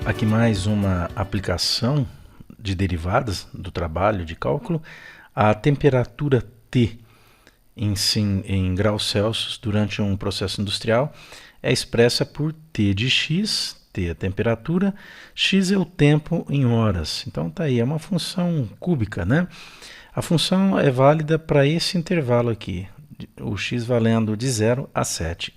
Aqui mais uma aplicação de derivadas do trabalho de cálculo. A temperatura T em graus Celsius durante um processo industrial é expressa por T de x, T é a temperatura, x é o tempo em horas. Então tá aí, é uma função cúbica, né? A função é válida para esse intervalo aqui, o x valendo de 0 a 7.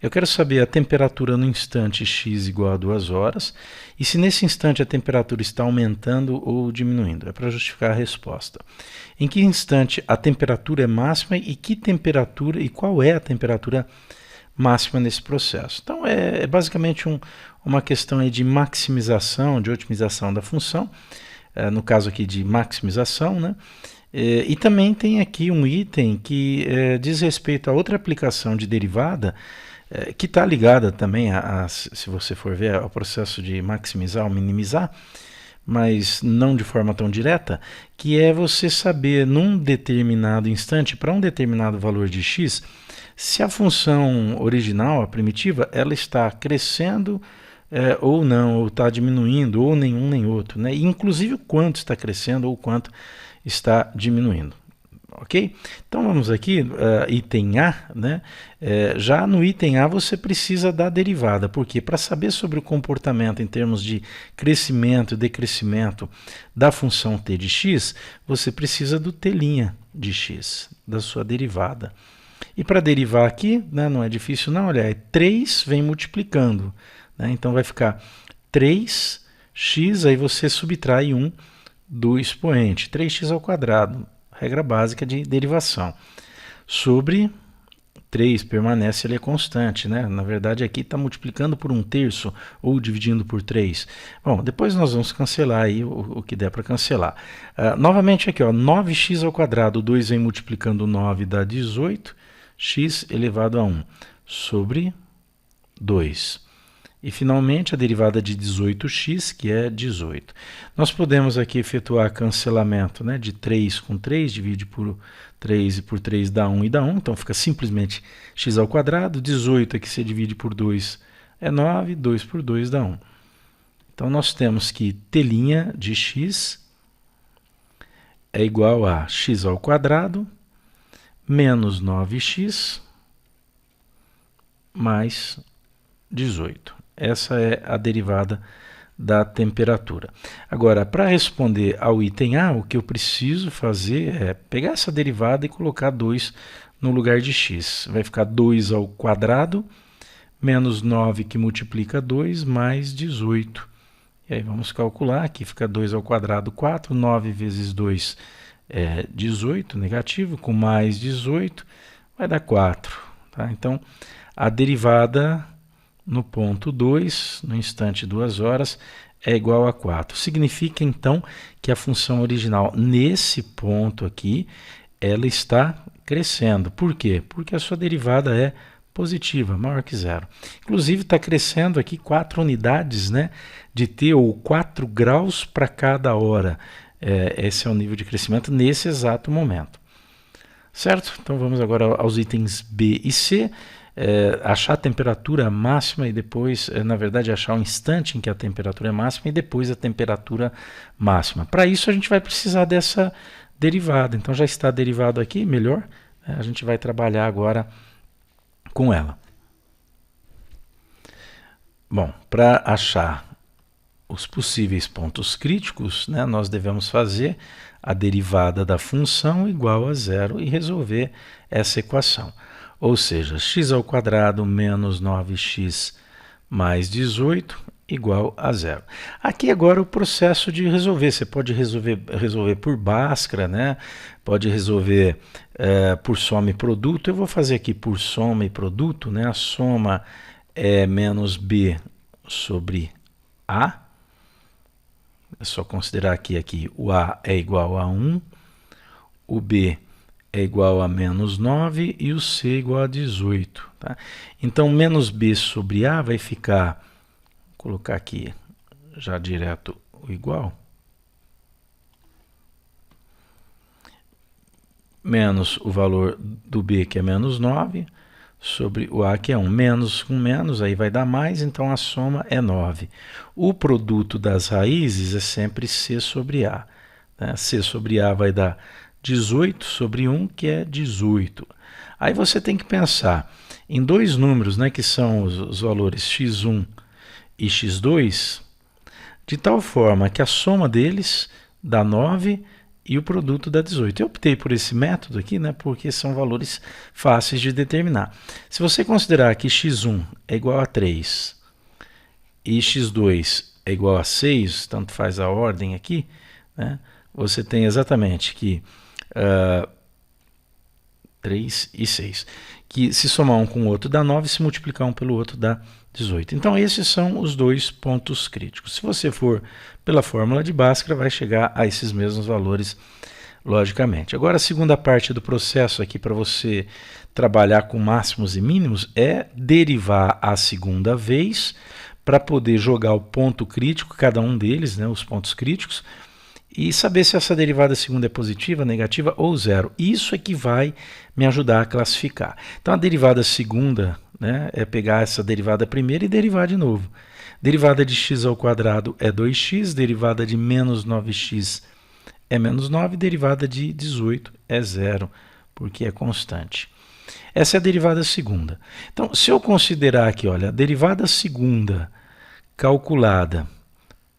Eu quero saber a temperatura no instante x igual a 2 horas e se nesse instante a temperatura está aumentando ou diminuindo. É para justificar a resposta. Em que instante a temperatura é máxima e que temperatura e qual é a temperatura máxima nesse processo? Então é basicamente uma questão aí de maximização, de otimização da função, no caso aqui de maximização, né? E também tem aqui um item que diz respeito a outra aplicação de derivada, que está ligada também, se você for ver, ao processo de maximizar ou minimizar, mas não de forma tão direta, que é você saber num determinado instante, para um determinado valor de x, se a função original, a primitiva, ela está crescendo ou não, ou está diminuindo, ou nenhum nem outro, né? E, inclusive o quanto está crescendo ou o quanto está diminuindo. Ok? Então vamos aqui, item A, né? Já no item A você precisa da derivada, porque para saber sobre o comportamento em termos de crescimento e decrescimento da função t de x, você precisa do t' de x, da sua derivada. E para derivar aqui, né, não é difícil não, olha, 3 vem multiplicando, né? Então vai ficar 3x, aí você subtrai 1 do expoente, 3x ao quadrado. Regra básica de derivação. Sobre 3 permanece, ele é constante, né? Na verdade aqui está multiplicando por 1/3 ou dividindo por 3. Bom, depois nós vamos cancelar aí o que der para cancelar. Novamente aqui, ó, 9x ao quadrado, 2 vem multiplicando 9 dá 18, x elevado a 1 sobre 2. E, finalmente, a derivada de 18x, que é 18. Nós podemos aqui efetuar cancelamento, né, de 3 com 3, divide por 3 e por 3 dá 1 e dá 1. Então, fica simplesmente x ao quadrado. 18 aqui se divide por 2 é 9, 2 por 2 dá 1. Então, nós temos que t' de x é igual a x ao quadrado menos 9x mais 18. Essa é a derivada da temperatura. Agora, para responder ao item A, o que eu preciso fazer é pegar essa derivada e colocar 2 no lugar de x. Vai ficar 2 ao quadrado menos 9 que multiplica 2 mais 18. E aí vamos calcular, aqui fica 2 ao quadrado 4, 9 vezes 2 é 18, negativo, com mais 18 vai dar 4. Tá? Então, a derivada no ponto 2, no instante 2 horas, é igual a 4. Significa, então, que a função original, nesse ponto aqui, ela está crescendo. Por quê? Porque a sua derivada é positiva, maior que zero. Inclusive, está crescendo aqui 4 unidades, né, de t, ou 4 graus para cada hora. Esse é o nível de crescimento nesse exato momento. Certo? Então, vamos agora aos itens B e C. Achar a temperatura máxima e depois, na verdade, achar o instante em que a temperatura é máxima e depois a temperatura máxima. Para isso, a gente vai precisar dessa derivada. Então, já está derivado aqui, melhor. A gente vai trabalhar agora com ela. Bom, para achar os possíveis pontos críticos, né, nós devemos fazer a derivada da função igual a zero e resolver essa equação. Ou seja, x ao quadrado menos 9x mais 18 igual a zero. Aqui agora o processo de resolver. Você pode resolver por Bhaskara, né? Pode resolver por soma e produto. Eu vou fazer aqui por soma e produto, né? A soma é menos b sobre a. É só considerar aqui o a é igual a 1, o b é igual a menos 9 e o c é igual a 18. Tá? Então, menos b sobre a vai ficar, vou colocar aqui já direto o igual, menos o valor do b, que é menos 9, sobre o A, que é 1. Menos com menos, aí vai dar mais, então a soma é 9. O produto das raízes é sempre C sobre A. Né? C sobre A vai dar 18 sobre 1, que é 18. Aí você tem que pensar em dois números, né, que são os valores x1 e x2, de tal forma que a soma deles dá 9 e o produto dá 18. Eu optei por esse método aqui, né, porque são valores fáceis de determinar. Se você considerar que x1 é igual a 3 e x2 é igual a 6, tanto faz a ordem aqui, né, você tem exatamente que 3 e 6, que se somar um com o outro dá 9, se multiplicar um pelo outro dá 18. Então esses são os dois pontos críticos. Se você for pela fórmula de Bhaskara, vai chegar a esses mesmos valores, logicamente. Agora a segunda parte do processo aqui para você trabalhar com máximos e mínimos é derivar a segunda vez para poder jogar o ponto crítico, cada um deles, né, os pontos críticos, e saber se essa derivada segunda é positiva, negativa ou zero. Isso é que vai me ajudar a classificar. Então a derivada segunda, né, é pegar essa derivada primeira e derivar de novo. Derivada de x ao quadrado é 2x, derivada de menos 9x é menos 9, derivada de 18 é zero, porque é constante. Essa é a derivada segunda. Então, se eu considerar aqui, olha, a derivada segunda calculada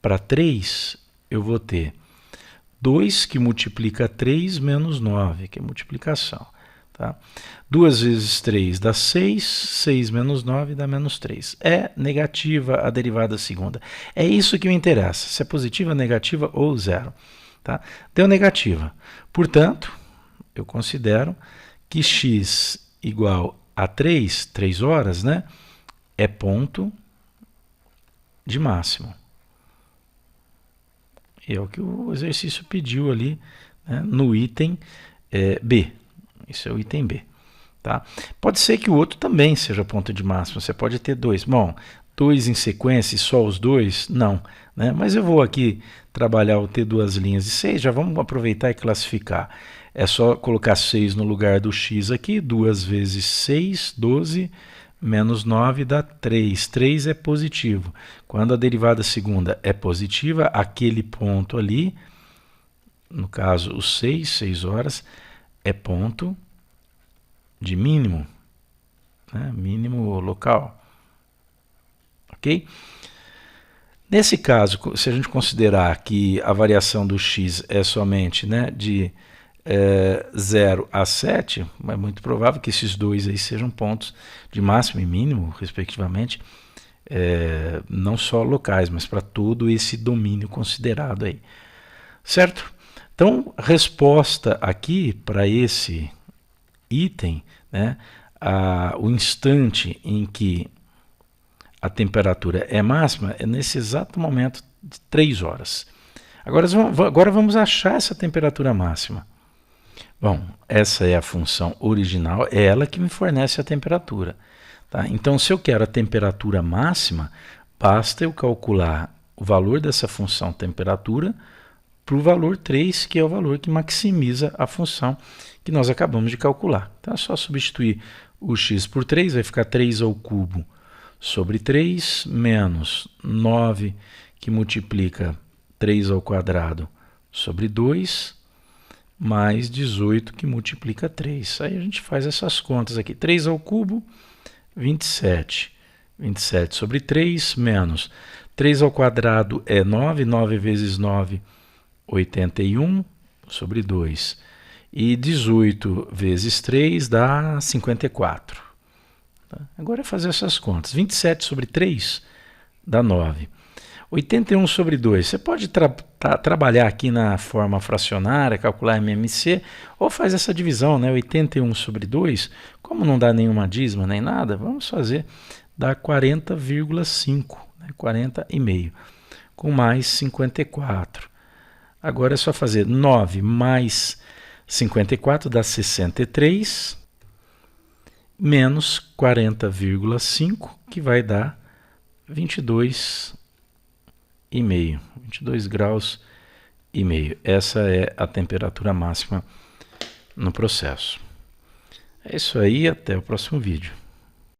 para 3, eu vou ter 2 que multiplica 3 menos 9, que é multiplicação. Tá? 2 vezes 3 dá 6, 6 menos 9 dá menos 3. É negativa a derivada segunda. É isso que me interessa, se é positiva, negativa ou zero. Tá? Deu negativa. Portanto, eu considero que x igual a 3 horas, né, é ponto de máximo. É o que o exercício pediu ali, né, no item B. Isso é o item B. Tá? Pode ser que o outro também seja ponto de máximo. Você pode ter dois. Bom, dois em sequência e só os dois? Não. Né? Mas eu vou aqui trabalhar o T duas linhas de 6. Já vamos aproveitar e classificar. É só colocar 6 no lugar do x aqui. 2 vezes 6, 12, menos 9 dá 3. 3 é positivo. Quando a derivada segunda é positiva, aquele ponto ali, no caso o 6 horas, é ponto de mínimo, né? Mínimo local. Ok? Nesse caso, se a gente considerar que a variação do x é somente, né, de 0 a 7, é muito provável que esses dois aí sejam pontos de máximo e mínimo, respectivamente, não só locais, mas para todo esse domínio considerado aí. Certo? Então, resposta aqui para esse item, né, o instante em que a temperatura é máxima é nesse exato momento de 3 horas. Agora vamos achar essa temperatura máxima. Bom, essa é a função original, é ela que me fornece a temperatura. Tá? Então, se eu quero a temperatura máxima, basta eu calcular o valor dessa função temperatura para o valor 3, que é o valor que maximiza a função que nós acabamos de calcular. Então, é só substituir o x por 3, vai ficar 3 ao cubo sobre 3, menos 9, que multiplica 3 ao quadrado sobre 2, mais 18, que multiplica 3. Aí a gente faz essas contas aqui. 3 ao cubo, 27. 27 sobre 3, menos 3 ao quadrado é 9, 9 vezes 9, 81 sobre 2. E 18 vezes 3 dá 54. Tá? Agora é fazer essas contas. 27 sobre 3 dá 9. 81 sobre 2. Você pode trabalhar aqui na forma fracionária, calcular MMC, ou faz essa divisão, né? 81 sobre 2, como não dá nenhuma dízima nem nada, vamos fazer, dá 40,5, né? 40,5, com mais 54. Agora é só fazer 9 mais 54 dá 63, menos 40,5, que vai dar 22,5. 22 graus e meio. Essa é a temperatura máxima no processo. É isso aí, até o próximo vídeo.